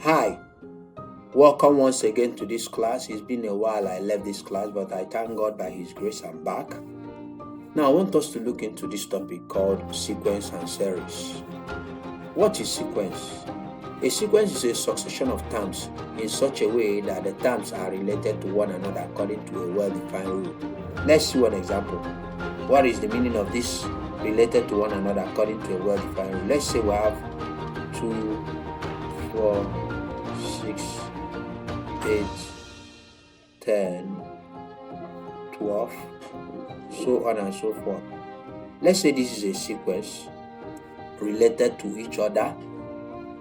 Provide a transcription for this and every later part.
Hi, welcome once again to this class. It's been a while I left this class, but I thank God by His grace I'm back. Now I want us to look into this topic called sequence and series. What is sequence? A sequence is a succession of terms in such a way that the terms are related to one another according to a well-defined rule. Let's see one example. What is the meaning of this related to one another according to a well-defined rule? Let's say we have 2, 4, 6, 8, 10, 12, so on and so forth. Let's say this is a sequence related to each other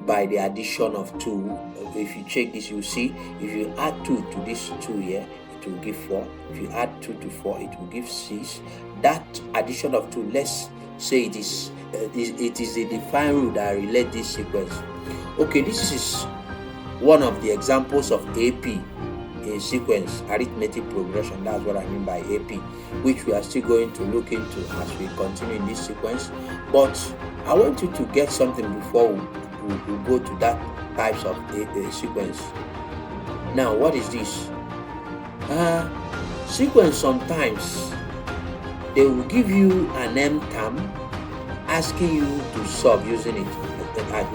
by the addition of 2. If you check this, you see if you add 2 to this 2 here, it will give 4. If you add 2 to 4, it will give 6. That addition of 2, let's say it is a defined rule that relate this sequence. Okay, this is one of the examples of AP in sequence, arithmetic progression. That's what I mean by AP, which we are still going to look into as we continue in this sequence. But I want you to get something before we go to that types of a sequence. Now, what is this? Sequence, sometimes they will give you an M term asking you to solve using it.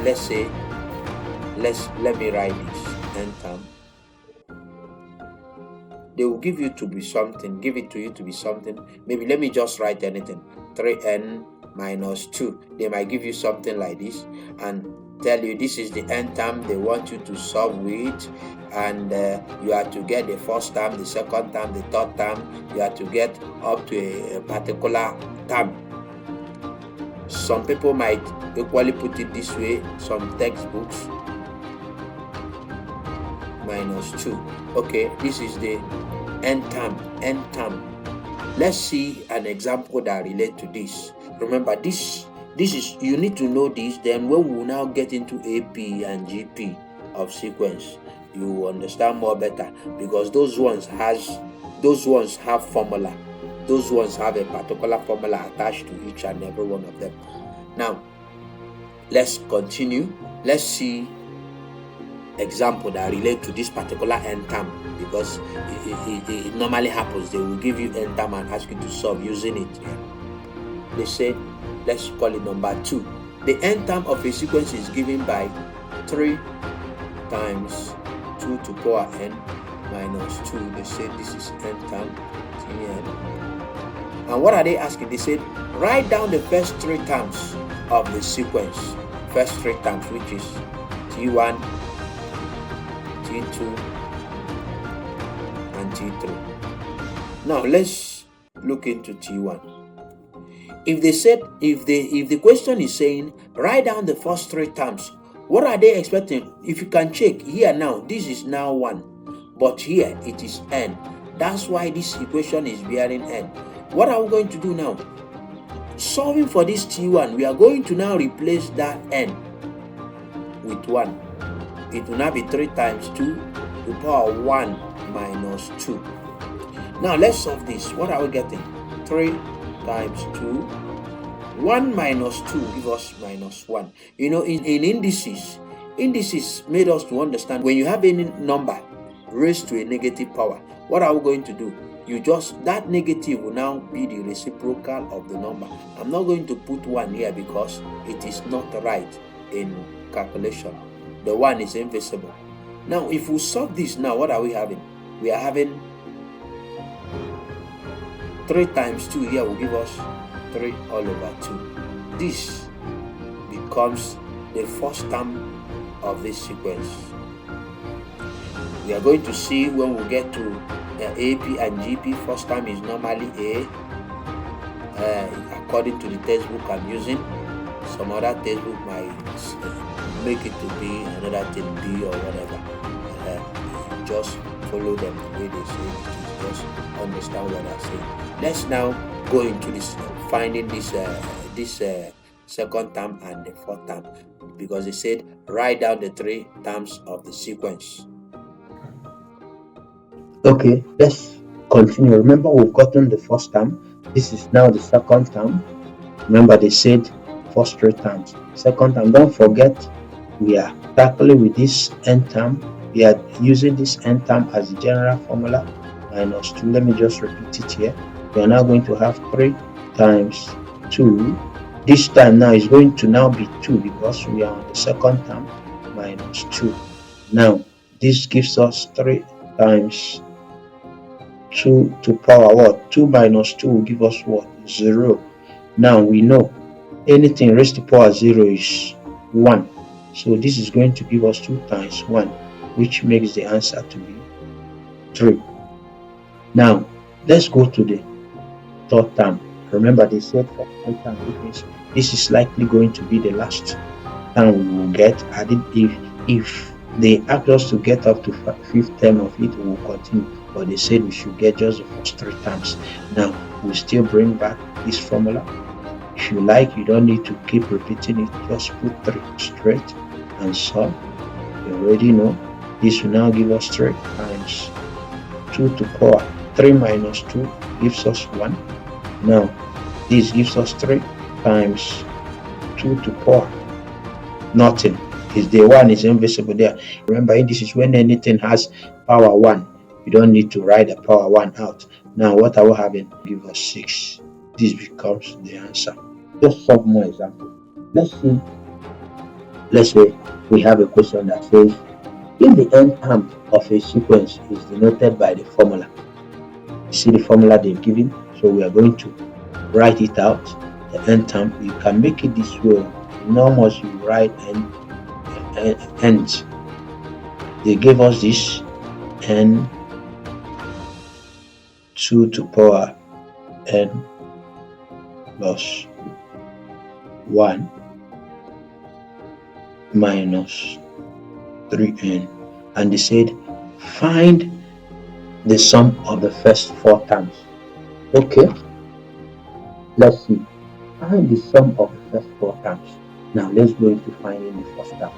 Let's say, let me write this n term. They will give you to be something, give it to you to be something. Maybe let me just write anything. 3n minus 2. They might give you something like this and tell you this is the n term they want you to solve with, and you have to get the first term, the second term, the third term. You have to get up to a particular term. Some people might equally put it this way, some textbooks. Minus 2. Okay, this is the n term. Let's see an example that relate to this. Remember, this is, you need to know this. Then when we will now get into AP and GP of sequence, you will understand more better, because those ones have formula. Those ones have a particular formula attached to each and every one of them. Now, let's continue. Let's see example that relate to this particular n term, because it normally happens. They will give you n term and ask you to solve using it. They say, let's call it number 2. The n term of a sequence is given by 3 times 2 to power n minus 2. They say this is n term, Tn. And what are they asking? They said, write down the first 3 terms of the sequence. First 3 terms, which is T1, T2, and T3. Now let's look into T1. If the question is saying write down the first 3 terms, what are they expecting? If you can check here now, this is now 1, but here it is n. That's why this equation is bearing n. What are we going to do now? Solving for this T1, we are going to now replace that n with 1. It will now be 3 times 2 to the power 1 minus 2. Now let's solve this. What are we getting? 3 times 2. 1 minus 2 gives us minus 1. You know, in indices made us to understand when you have any number raised to a negative power, what are we going to do? That negative will now be the reciprocal of the number. I'm not going to put 1 here because it is not right in calculation. The 1 is invisible. Now, if we solve this now, what are we having? We are having 3 times 2 here will give us 3 all over 2. This becomes the first term of this sequence. We are going to see when we get to AP and GP. First term is normally A, according to the textbook I'm using. Some other textbook might make it to be another thing, B or whatever. Just follow them the way they say it. Just understand what I say. Let's now go into this, finding this second term and the fourth term, because they said write down the 3 terms of the sequence. Okay, let's continue. Remember, we've gotten the first term. This is now the second term. Remember, they said first 3 terms. Second term, don't forget we are tackling with this n term. We are using this n term as the general formula, minus 2. Let me just repeat it here. We are now going to have 3 times 2. This time now is going to now be 2 because we are on the second term, minus 2. Now, this gives us 3 times 2 to power what? 2 minus 2 will give us what? 0. Now, we know anything raised to power 0 is 1. So, this is going to give us 2 times 1, which makes the answer to be 3. Now, let's go to the third term. Remember, they said for third term, which means this is likely going to be the last term we will get. If they asked us to get up to fifth term of it, we will continue. But they said we should get just the first 3 terms. Now, we'll still bring back this formula. If you like, you don't need to keep repeating it. Just put 3 straight and solve. You already know. This will now give us 3 times 2 to power 3 minus 2 gives us 1. Now, this gives us 3 times 2 to power nothing. Is the 1 is invisible there. Remember, this is when anything has power 1. You don't need to write the power 1 out. Now, what are we having? Give us 6. This becomes the answer. Just solve more example. Let's say we have a question that says, if the n term of a sequence is denoted by the formula, you see the formula they've given, so we are going to write it out. The n term, you can make it this way. Normally you write ends. They gave us this n 2 to power n plus 1 minus 3n, and they said find the sum of the first 4 terms. Okay, let's see. Find the sum of the first 4 terms. Now let's go into finding the first term.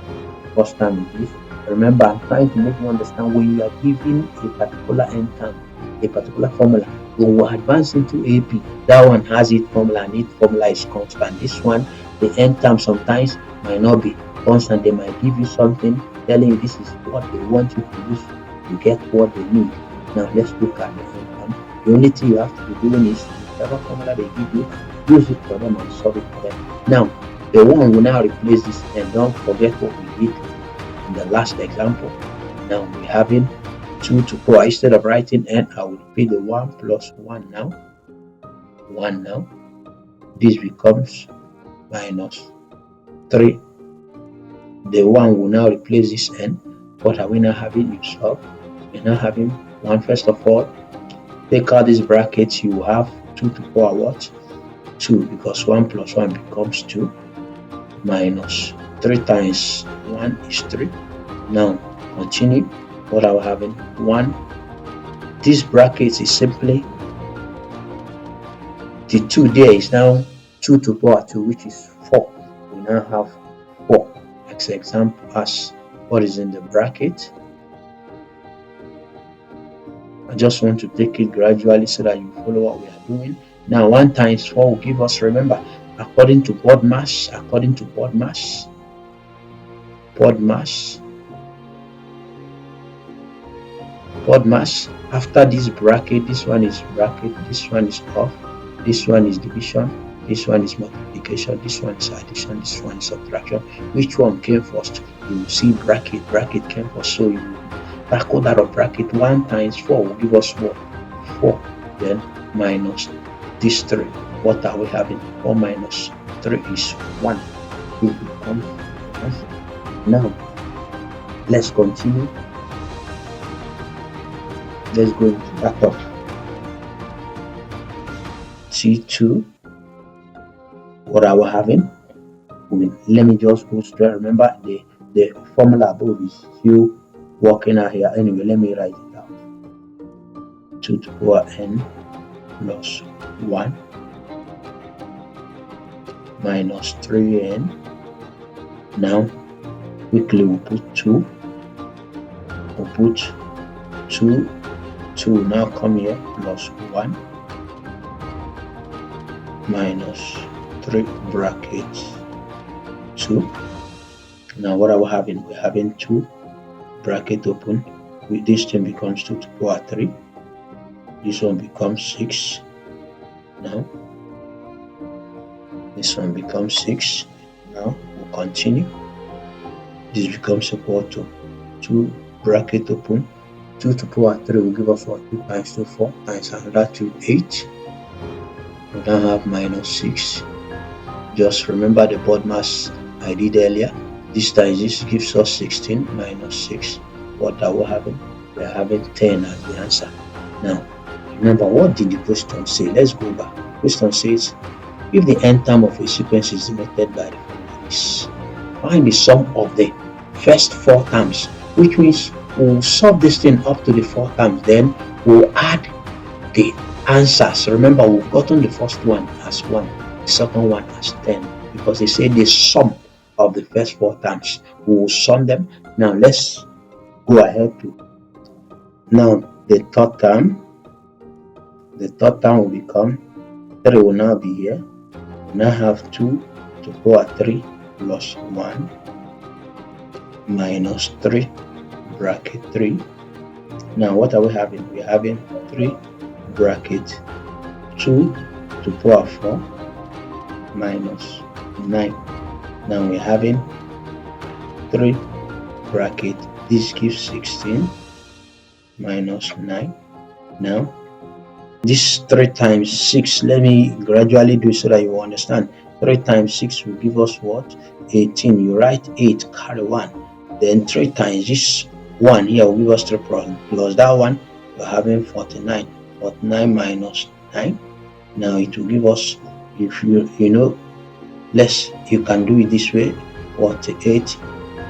First term is this. Remember, I'm trying to make you understand when you are given a particular n term, a particular formula, when we advance into AP, that one has its formula and its formula is constant. This one, the n term sometimes might not be constant. They might give you something telling you this is what they want you to use to get what they need. Now let's look at the n term. The only thing you have to be doing is whatever formula they give you, use it for them and solve it for them. Now, the 1 will now replace this, and don't forget what we did in the last example. Now we're having 2 to power. Instead of writing n, I will repeat the 1 plus 1 now. 1 now. This becomes minus 3. The 1 will now replace this n. What are we now having? You solve. We're now having 1. First of all, take out these brackets. You have 2 to power what? 2, because 1 plus 1 becomes 2, minus 3 times 1 is 3. Now continue. What are we having? 1. This bracket is simply the 2 there is now 2 to power 2, which is 4. We now have 4 as example as what is in the bracket. I just want to take it gradually so that you follow what we are doing. Now 1 times 4 will give us, remember, according to board mass, after this bracket, this one is bracket, this one is off, this one is division, this one is multiplication, this one is addition, this one is subtraction. Which one came first? You will see bracket came first, so you tackle that of bracket. 1 times 4 will give us what? 4. Then minus this 3. What are we having? 4 minus 3 is 1. It becomes the answer. Now let's continue. Let's go into that of T2. What are we having? Let me just go straight. Remember, the formula above is still working out here. Anyway, let me write it out. 2 to power n plus 1 minus 3n. Now quickly we'll put 2. We'll put 2. 2 now come here, plus 1 minus 3 brackets 2. Now what are we having? We're having 2 bracket open. With this thing becomes 2 to the power 3. This one becomes 6. Now this one becomes 6. Now we'll continue. This becomes equal to 2 bracket open. 2 to the power 3 will give us what? 2 times 2, 4 times another 2, 8. We now have minus 6. Just remember the board mass I did earlier. This times this gives us 16 minus 6. What are we having? We are having 10 as the answer. Now, remember, what did the question say? Let's go back. The question says, if the n term of a sequence is denoted by the formula, find the sum of the first 4 terms, which means we'll solve this thing up to the 4 terms, then we'll add the answers. Remember, we've gotten the first one as 1, the second one as 10, because they say the sum of the first 4 terms. We will sum them. Now let's go ahead to now the third term. The third term will become 3 will now be here. We now have 2 to the power 3 plus 1 minus 3 bracket 3. Now what are we having? We're having 3 bracket 2 to the power 4 minus 9. Now we're having 3 bracket, this gives 16 minus 9. Now this 3 times 6, let me gradually do so that you understand. 3 times 6 will give us what? 18. You write 8, carry 1. Then 3 times this 1 here will give us 3 plus that one, we're having 49. 49 minus 9. Now it will give us, if you know, you can do it this way, 48.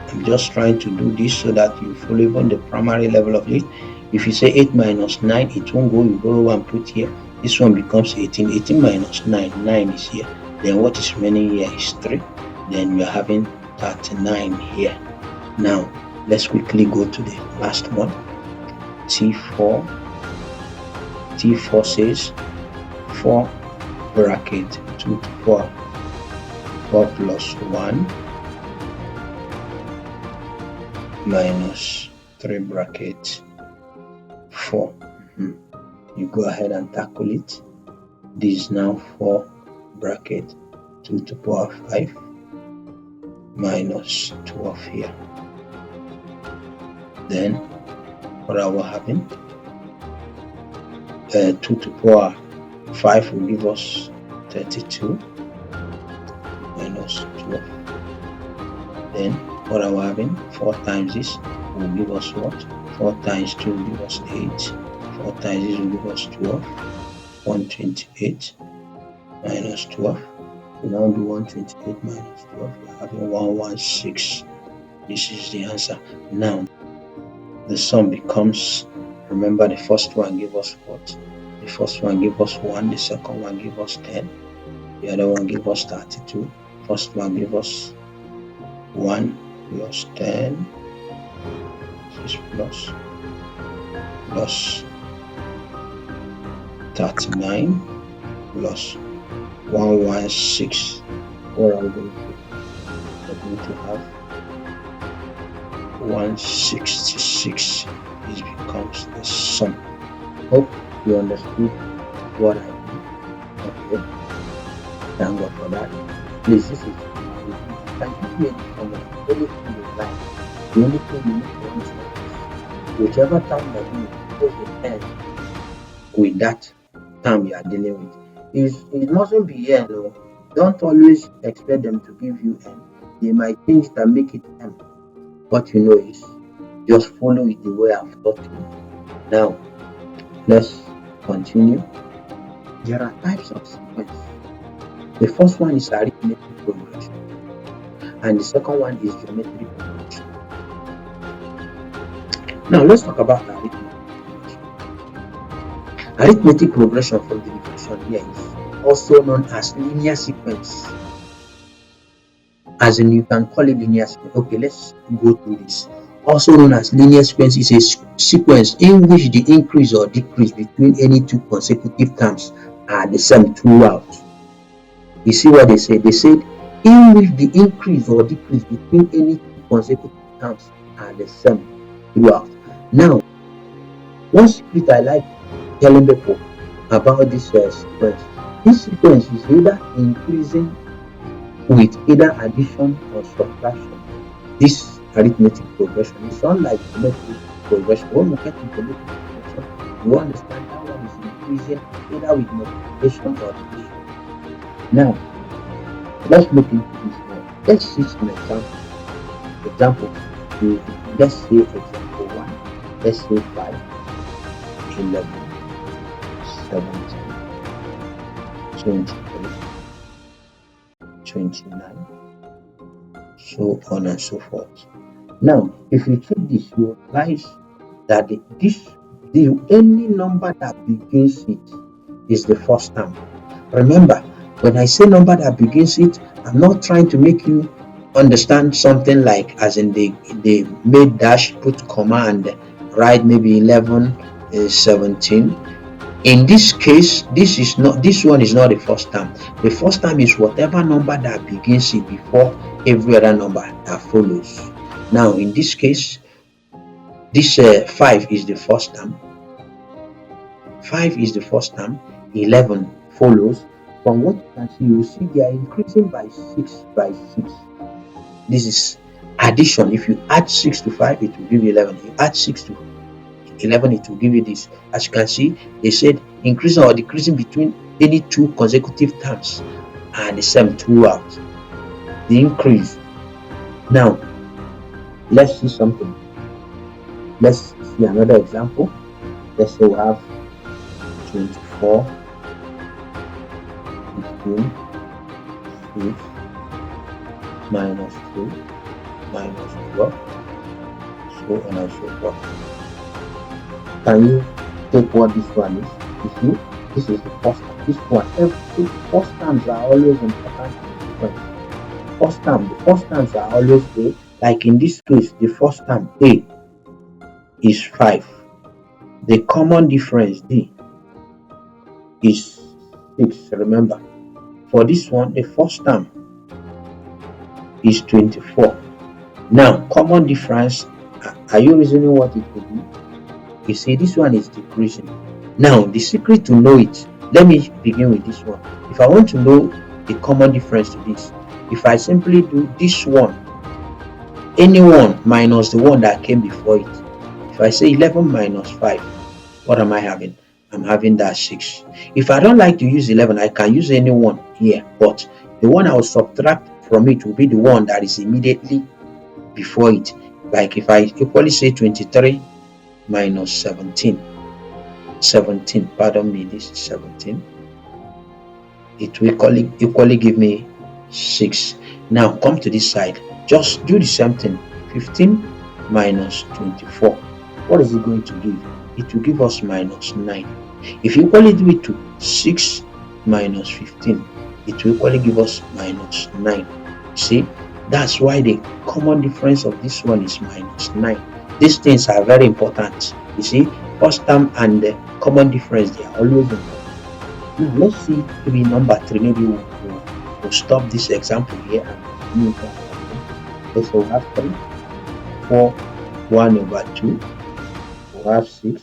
I'm just trying to do this so that you follow even the primary level of it. If you say 8 minus 9, it won't go. You borrow 1, put here. This one becomes 18. 18 minus 9, 9 is here. Then what is remaining here is 3. Then we are having 39 here. Now let's quickly go to the last one. T4. T4 says 4 bracket 2 to the power 4 plus 1 minus 3 bracket 4. You go ahead and tackle it. This is now 4 bracket 2 to the power 5 minus 12 here. Then what are we having? 2 to the power 5 will give us 32 minus 12. Then what are we having? 4 times this will give us what? 4 times 2 will give us 8. 4 times this will give us 12. 128 minus 12. We now do 128 minus 12. We're having 116. This is the answer. Now the sum becomes, remember the first one gave us what? The first one gave us 1, the second one gave us 10, the other one gave us 32. First one gave us 1 plus 10, 6 plus 39 plus 116. What are we going to do? We're going to have 166. This becomes the sum. Hope you understood what I did. Okay. Thank God for that. Please, this is you can give me any comment, anything you like. The only thing you need to understand is whichever term that you put the end with that term you are dealing with. It mustn't be n. No. Don't always expect them to give you n. They might change it and make it m. What you know is just follow it the way I've taught you. Now let's continue. There are types of sequence. The first one is arithmetic progression, and the second one is geometric progression. Now let's talk about arithmetic progression. Arithmetic progression from the definition here is also known as linear sequence. As in, you can call it linear sequence. Okay, let's go through this. Also known as linear sequence is a sequence in which the increase or decrease between any 2 consecutive terms are the same throughout. You see what they said? They said in which the increase or decrease between any 2 consecutive terms are the same throughout. Now, one secret I like telling people about this sequence. This sequence is either increasing with either addition or subtraction. This arithmetic progression is unlike geometric progression. When we get to geometric progression, you understand that one is increasing either with multiplication or division. Now, let's look into this now. Let's see some examples. Let's say example 1. Let's say 5, 11, 17, 23, 29, so on and so forth. Now, if you check this, you realize that any number that begins it is the first term. Remember, when I say number that begins it, I'm not trying to make you understand something like as in they made dash, put comma, and write maybe 11, 17. In this case, this one is not the first term. The first term is whatever number that begins it before every other number that follows. Now, in this case, this 5 is the first term. 5 is the first term. 11 follows. From what you can see, you see they are increasing by 6 by 6. This is addition. If you add 6 to 5, it will give you 11. You add 6 to 11, it will give you this. As you can see, they said increasing or decreasing between any two consecutive terms are the same throughout. The increase. Now, let's see something. Let's see another example. Let's say we have 24, 15, 6, minus 2, minus 12, so on and so forth. Can you take what this one is? You see, this is the first term. This one, every first terms are always important in sequence. The first terms are always A. Like in this case, the first term A is 5. The common difference D is 6. Remember, for this one, the first term is 24. Now, common difference, are you reasoning what it could be? You see, this one is decreasing. Now, the secret to know it, let me begin with this one. If I want to know the common difference to this, if I simply do this one, any one minus the one that came before it. If I say 11 minus 5, what am I having? I'm having that 6. If I don't like to use 11, I can use any one here, but the one I will subtract from it will be the one that is immediately before it. Like if I equally say 23 minus 17, pardon me, this is 17, it will equally give me 6. Now come to this side, just do the same thing. 15 minus 24, what is it going to give? It will give us minus 9. If you equally do it to 6 minus 15, it will equally give us minus 9. See, that's why the common difference of this one is minus 9. These things are very important. You see, first term and the common difference, they are always important. Now, let's see maybe number 3. Maybe we'll stop this example here and move on. Okay, so we have 3, 4, 1 over 2. We have 6.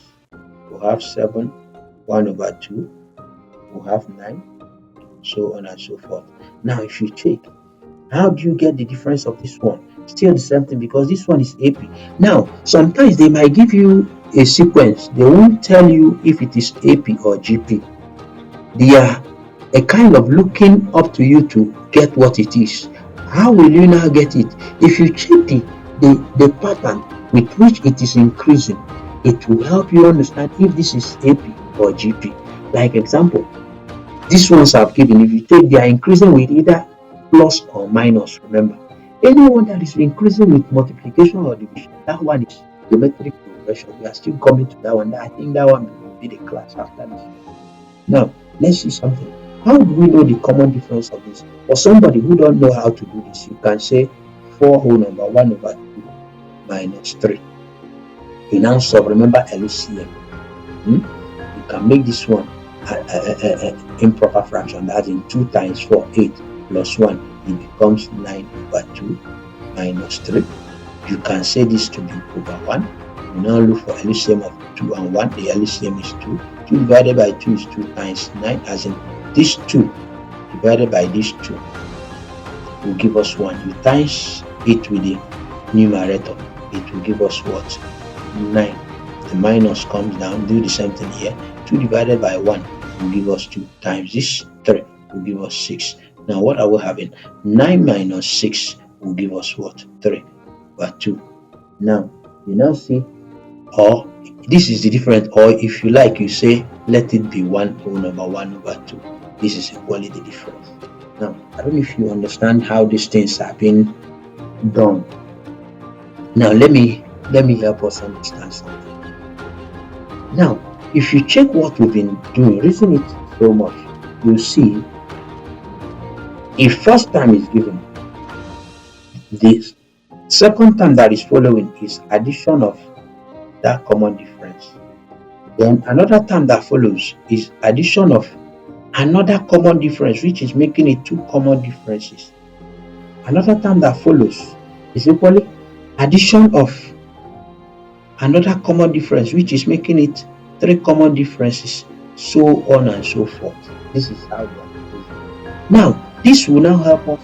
We have 7, 1 over 2. We have 9, so on and so forth. Now, if you check, how do you get the difference of this one? Still the same thing, because this one is AP. Now, sometimes they might give you a sequence. They won't tell you if it is AP or GP. They are a kind of looking up to you to get what it is. How will you now get it? If you check the pattern with which it is increasing, it will help you understand if this is AP or GP. Like example, these ones I've given, if you take, they are increasing with either plus or minus. Remember, anyone that is increasing with multiplication or division, that one is geometric progression. We are still coming to that one. I think that one will be the class after this. Now, let's see something. How do we know the common difference of this? For somebody who don't know how to do this, you can say 4 whole number 1 over 2 minus 3. You now solve. Remember LCM. You can make this one improper fraction. That's in 2 times 4, 8 plus 1. It becomes 9 over 2 minus 3. You can say this to be over 1. You now look for LCM of 2 and 1. The LCM is 2. 2 divided by 2 is 2 times 9, as in this 2 divided by this 2 will give us 1. You times it with the numerator, it will give us what? 9. The minus comes down, do the same thing here. 2 divided by 1 will give us 2 times this 3 will give us 6. Now what are we having? 9 minus 6 will give us what? 3 over 2. Now you now see, or this is the difference, or if you like, you say let it be 1 over 1 over 2. This is equally the difference. Now I don't know if you understand how these things are being done. Now let me help us understand something. Now if you check what we've been doing, reason it so much, you'll see if first term is given, this second term that is following is addition of that common difference. Then another term that follows is addition of another common difference, which is making it 2 common differences. Another term that follows is equally addition of another common difference, which is making it 3 common differences, so on and so forth. This is how they are. Now this will now help us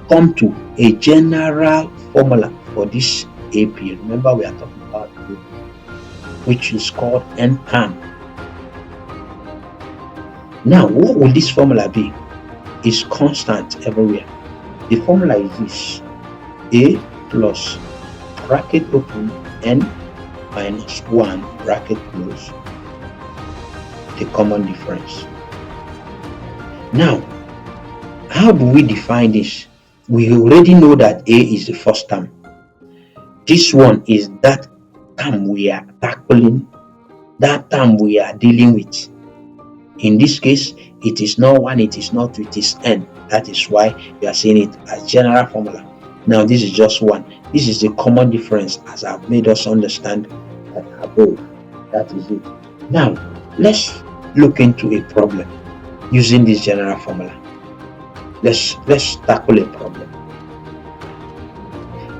come to a general formula for this AP. Remember, we are talking about AP, which is called n term. Now what will this formula be? It's constant everywhere. The formula is this: a plus bracket open n minus 1 bracket close, the common difference. Now how do we define this? We already know that a is the first term. This one is that term we are tackling, that term we are dealing with. In this case, it is not 1, it is not 2, it is n. That is why we are saying it as general formula. Now this is just 1. This is the common difference, as I've made us understand that above. That is it. Now let's look into a problem using this general formula. Let's tackle a problem.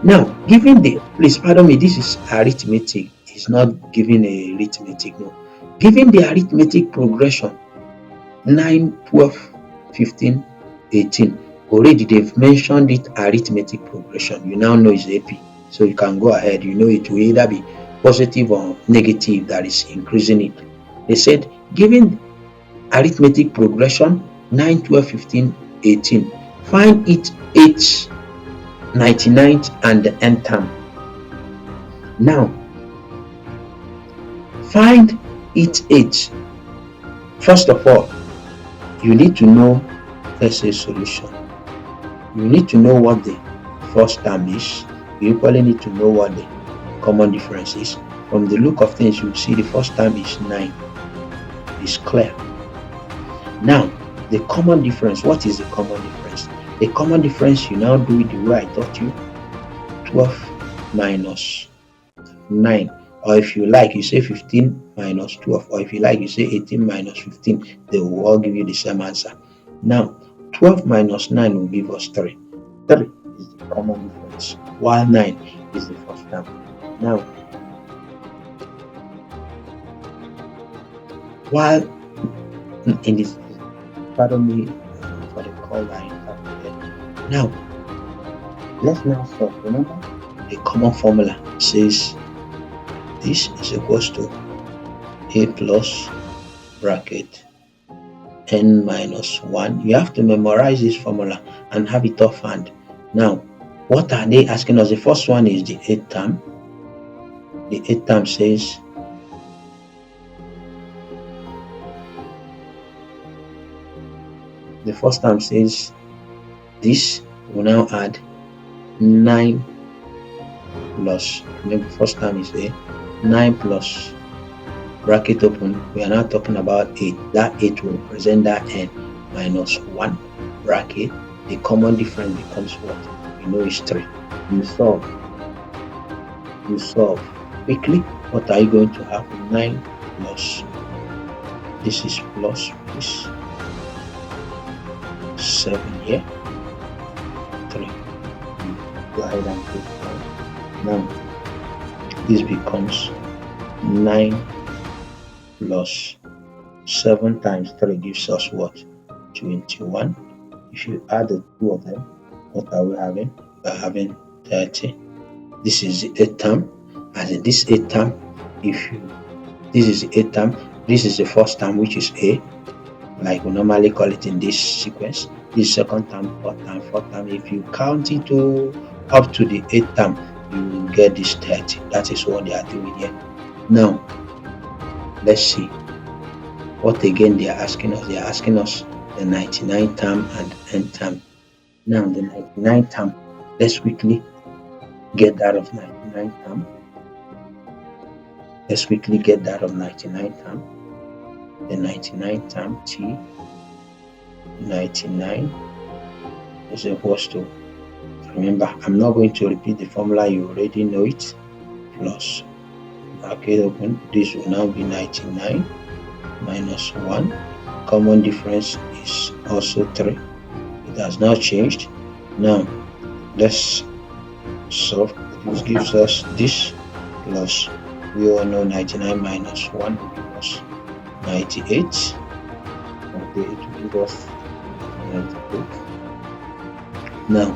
Now, given the, please pardon me, this is arithmetic. It's not giving a arithmetic, no. Given the arithmetic progression 9, 12, 15, 18. Already they've mentioned it arithmetic progression. You now know it's AP. So you can go ahead. You know it will either be positive or negative that is increasing it. They said, given arithmetic progression 9, 12, 15, 18, find its 8th, 99th, and the nth term. Now, find its 8th. First of all, you need to know, let's say, solution. You need to know what the first term is. You equally need to know what the common difference is. From the look of things, you see the first term is 9. It's clear. Now, the common difference. What is the common difference? The common difference, you now do it the way I taught you. 12 minus 9. Or if you like, you say 15 minus 12. Or if you like, you say 18 minus 15. They will all give you the same answer. Now, 12 minus 9 will give us 3. 3 is the common difference, while 9 is the first term. Now, while in this, pardon me for the call I interrupted. Now, let's now solve. Remember, the common formula says this is equals to a plus bracket n minus 1. You have to memorize this formula and have it offhand. Now, what are they asking us? The first one is the 8th term. The 8th term says the first term says this will now add 9 plus, remember first term is a 9 plus bracket open, we are now talking about 8. That 8 will represent that n minus 1 bracket. The common difference becomes what? You know it's 3. You solve quickly. What are you going to have? 9 plus, this is plus this 7 here, 3. Go ahead and put Now this becomes 9 plus 7 times 3 gives us what? 21. If you add the two of them, what are we having? We're having 30. This is the 8th term. As in this 8th term, this is the 8th term, this is the first term, which is A, like we normally call it in this sequence. This second term, fourth term. If you count it up to the 8th term, you will get this 30. That is what they are doing here. Now, let's see what again they are asking us. They are asking us the 99 term and n term. Now, the 99 term, let's quickly get that of 99 term. Let's quickly get that of 99 term. The 99 term T 99 is equals to, remember, I'm not going to repeat the formula, you already know it, plus bracket open, this will now be 99 minus 1. Common difference is also 3. It has now changed. Now let's solve. This gives us this, plus we all know 99 minus 1 will give us 98. Okay, it will give us 98. Now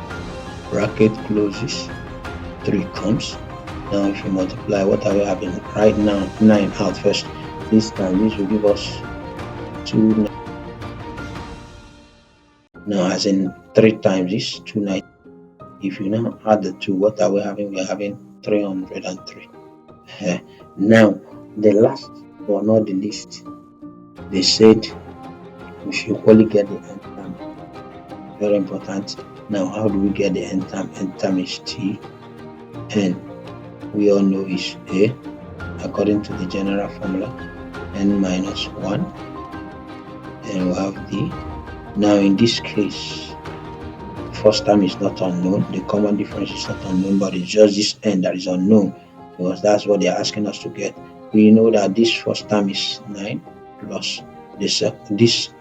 bracket closes, 3 comes. Now if you multiply, what are we having right now? 9 out first. This time this will give us 2. Now as in 3 times this, 290. If you now add the 2, what are we having? We are having 303. Now the last but not the least, they said we should only get the n term. Very important. Now how do we get the n term? N term is T, n we all know is A, according to the general formula, n minus 1, and we have D. Now in this case, first term is not unknown, the common difference is not unknown, but it's just this n that is unknown, because that's what they are asking us to get. We know that this first term is 9 plus this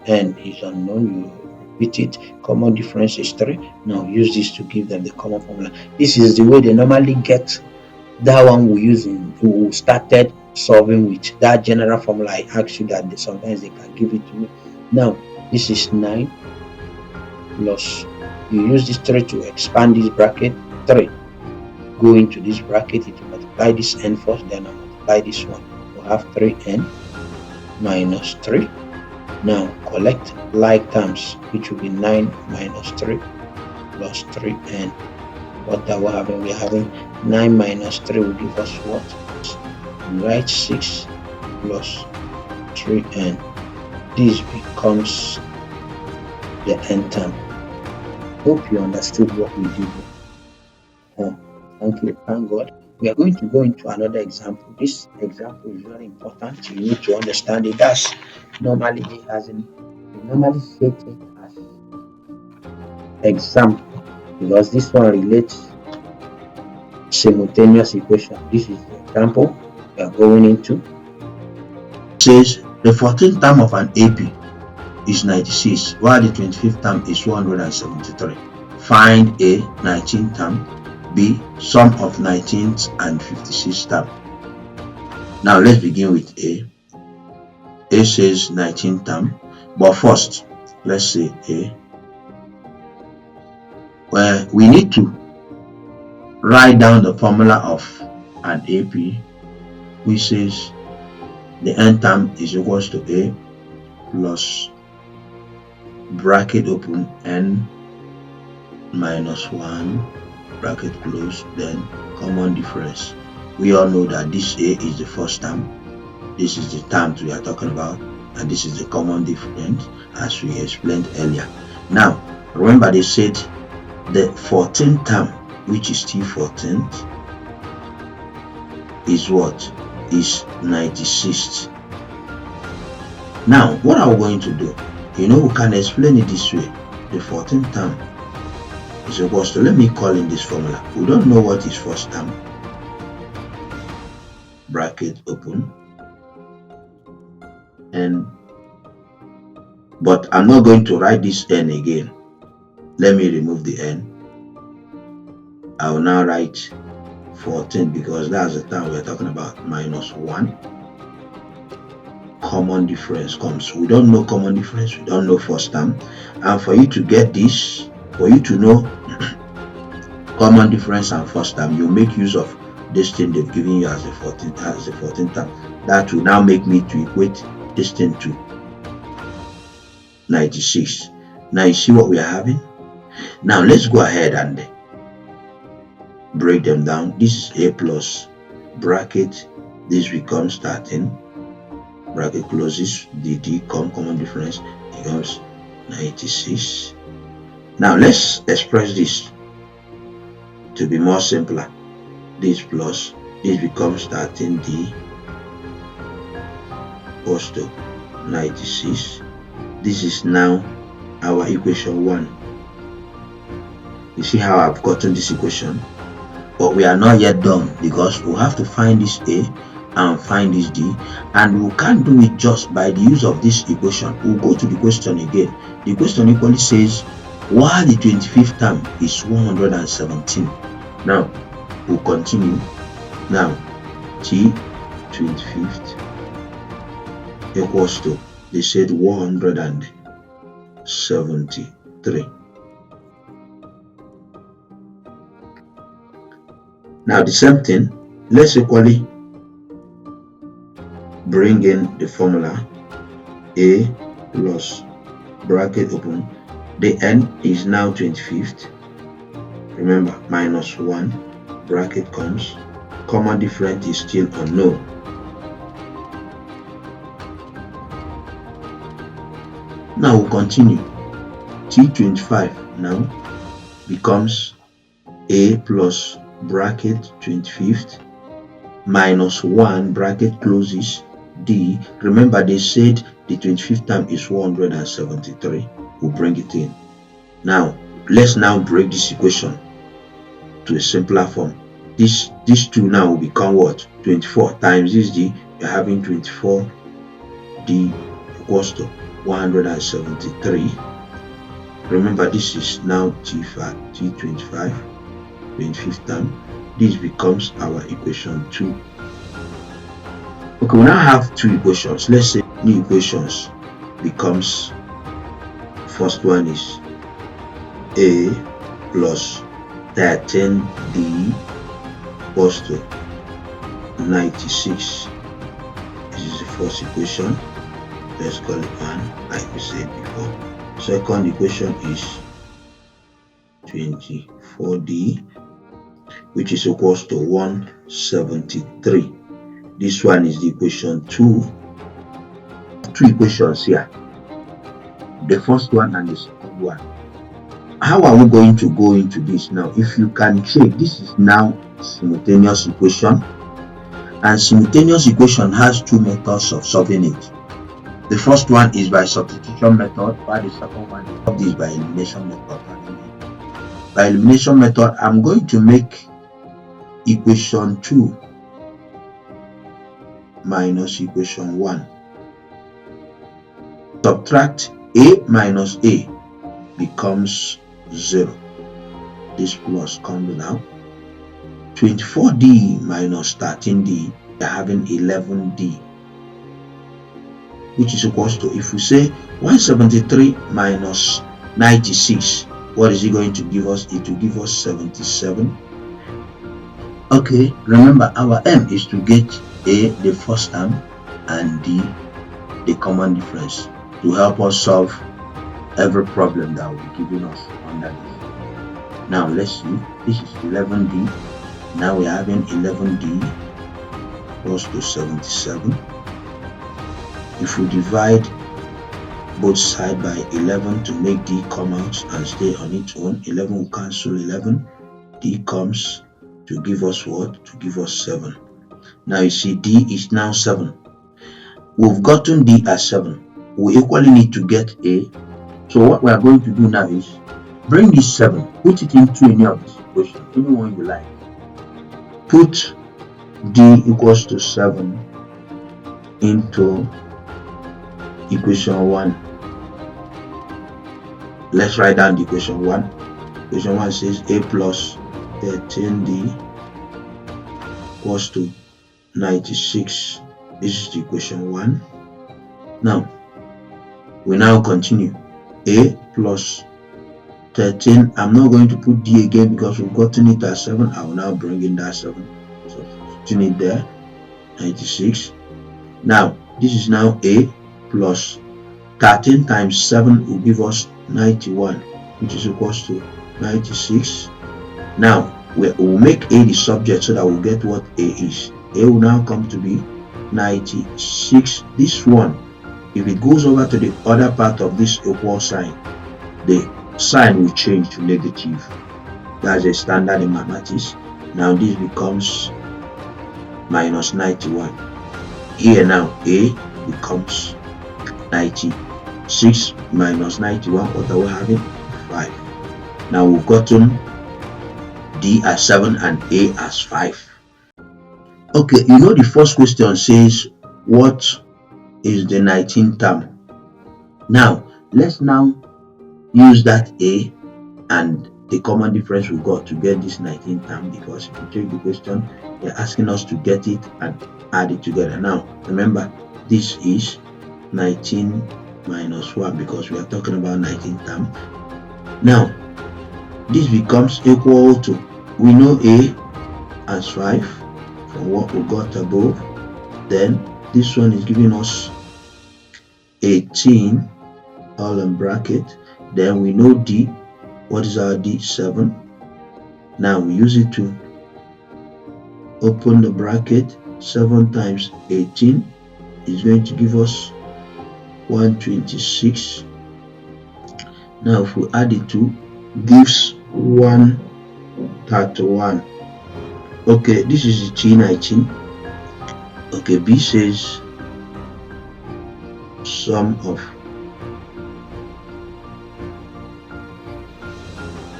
n is unknown. You repeat it, common difference is 3. Now use this to give them the common formula. This is the way they normally get that one we started solving with that general formula. I asked you that sometimes they can give it to me. Now this is 9 plus, you use this 3 to expand this bracket, 3 go into this bracket, it will multiply this n first, then I multiply this one. We'll have 3n minus 3. Now collect like terms, which will be 9 minus 3 plus 3n. What are we having? We are having 9 minus 3 will give us what? Write 6 plus 3n. This becomes the n term. Hope you understood what we did. Thank you, thank God. We are going to go into another example. This example is very important. You need to understand it. That's normally we normally state it as example, because this one relates simultaneous equation. This is the example we are going into. It says the 14th term of an AP is 96, while the 25th term is 173. Find A, 19th term, B, sum of 19th and 56th term. Now let's begin with A. A says 19th term, but first let's say A. Well, we need to write down the formula of an AP, which says the n term is equals to A plus bracket open n minus 1 bracket close, then common difference. We all know that this A is the first term, this is the terms we are talking about, and this is the common difference as we explained earlier. Now remember, they said the 14th term, which is T14, is what? Is 96. Now what are we going to do? We can explain it this way. The 14th term is equals to, let me call in this formula. We don't know what is first term. Bracket open, n, but I'm not going to write this n again. Let me remove the n. I will now write 14 because that's the time we're talking about. Minus 1. Common difference comes. We don't know common difference. We don't know first term. And for you to get this, for you to know common difference and first term, you make use of this thing they've given you as the 14th term. That will now make me to equate this thing to 96. Now you see what we are having. Now let's go ahead and break them down. This is a plus bracket. This becomes 13. Bracket closes. The d common difference becomes 96. Now let's express this to be more simpler. This plus this becomes 13d equals to 96. This is now our equation 1. You see how I've gotten this equation? But we are not yet done because we'll have to find this a and find this d, and we can't do it just by the use of this equation. We'll go to the question again. The question equally says while the 25th term is 117. Now we'll continue. Now t 25th equals to, they said 173. Now the same thing, let's equally bring in the formula a plus bracket open. The n is now 25th. Remember, minus 1 bracket comes. Common difference is still unknown. Now we'll continue. T25 now becomes a plus bracket 25th minus 1 bracket closes d. Remember they said the 25th term is 173. We'll bring it in. Now let's now break this equation to a simpler form. These two now will become what? 24 times this d. You're having 24 d equals to 173. Remember this is now T25 25th term. This becomes our equation 2. Okay, we now have two equations. Let's say new equations becomes, first one is a plus 13d equals to 96. This is the first equation. Let's call it 1 like we said before. Second equation is 24d, which is equals to 173. This one is the equation 2. Two equations here, the first one and the second one. How are we going to go into this now? If you can check, this is now simultaneous equation, and simultaneous equation has two methods of solving it. The first one is by substitution method, while the second one is by elimination method. By elimination method, I'm going to make equation 2 minus equation 1. Subtract a minus a becomes 0. This plus comes down. 24d minus 13d, you're having 11d, which is equals to, if we say 173 minus 96, what is it going to give us? It will give us 77. Okay, remember our aim is to get a, the first term, and d, the common difference, to help us solve every problem that will be given us under this. Now let's see, this is 11d. Now we're having 11d equals to 77. If we divide both sides by 11 to make d come out and stay on its own, 11 will cancel 11. D comes to give us what? To give us 7. Now you see d is now 7. We've gotten d as 7. We equally need to get a. So what we are going to do now is bring this 7, put it into any of these equations, any one you like. Put d equals to 7 into equation 1. Let's write down the equation 1. Equation 1 says a plus 13d equals to 96. This is the equation 1. Now, we now continue. A plus 13. I'm not going to put D again because we've gotten it as 7. I will now bring in that 7. So putting it there, 96. Now, this is now A plus 13 times 7 will give us 91, which is equals to 96. Now, we will make A the subject so that we'll get what A is. A will now come to be 96. This one, if it goes over to the other part of this equal sign, the sign will change to negative. That's a standard in mathematics. Now this becomes minus 91. Here now A becomes 96 minus 91. What are we having? 5. Now we've gotten D as 7 and A as 5. Okay, you know the first question says what is the 19th term? Now let's now use that A and the common difference we got to get this 19th term, because if you check the question, they're asking us to get it and add it together. Now remember, this is 19 minus 1 because we are talking about 19th term. Now this becomes equal to, we know A as 5 from what we got above, then this one is giving us 18 all in bracket, then we know D. What is our D? 7. Now we use it to open the bracket. 7 times 18 is going to give us 126. Now if we add it to, gives 131. Okay, this is the T19. Okay, B says sum of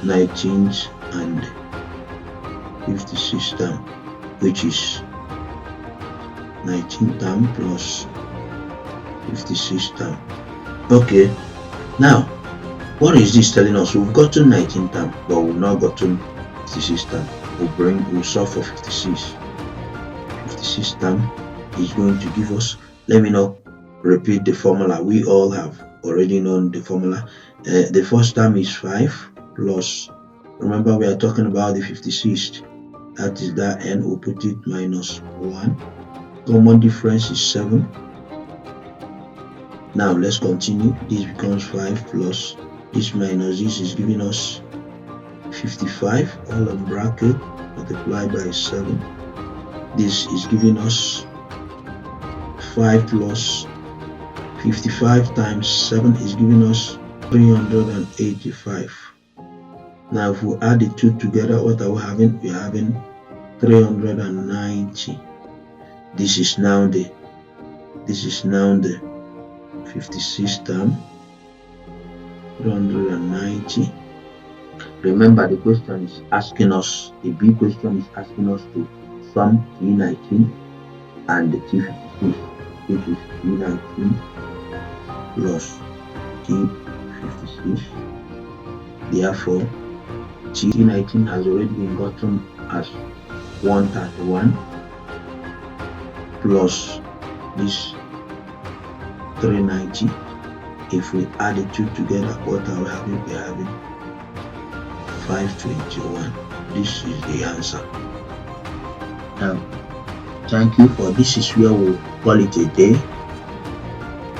19th and 56th term, which is 19th term plus 56th term. Okay, now what is this telling us? We've gotten 19th term, but we've not gotten 56th term. We'll solve for 56. 56th term is going to give us, let me not repeat the formula. We all have already known the formula. The first term is 5 plus, remember we are talking about the 56th, that is that n, we'll put it minus 1. Common difference is 7. Now let's continue. This becomes 5 plus this minus this is giving us 55 all in bracket multiplied by 7. This is giving us 5 plus 55 times 7 is giving us 385. Now if we add the two together, what are we having? We are having 390. This is now the 56th term. 390. Remember, the question is asking us, the B question is asking us to sum T19 and the T56, which is T19 plus T56. Therefore, T19 has already been gotten as 131 plus this 390. If we add the two together, what are we having? We are having 521. This is the answer. Now, thank you for this. Is where we'll call it a day.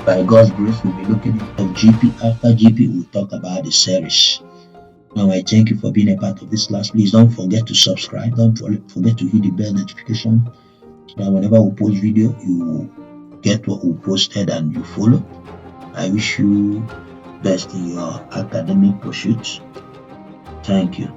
By God's grace, we'll be looking at GP. After GP, we'll talk about the series. Now, I thank you for being a part of this class. Please don't forget to subscribe. Don't forget to hit the bell notification so that whenever we post video, you will get what we posted and you follow. I wish you best in your academic pursuits. Thank you.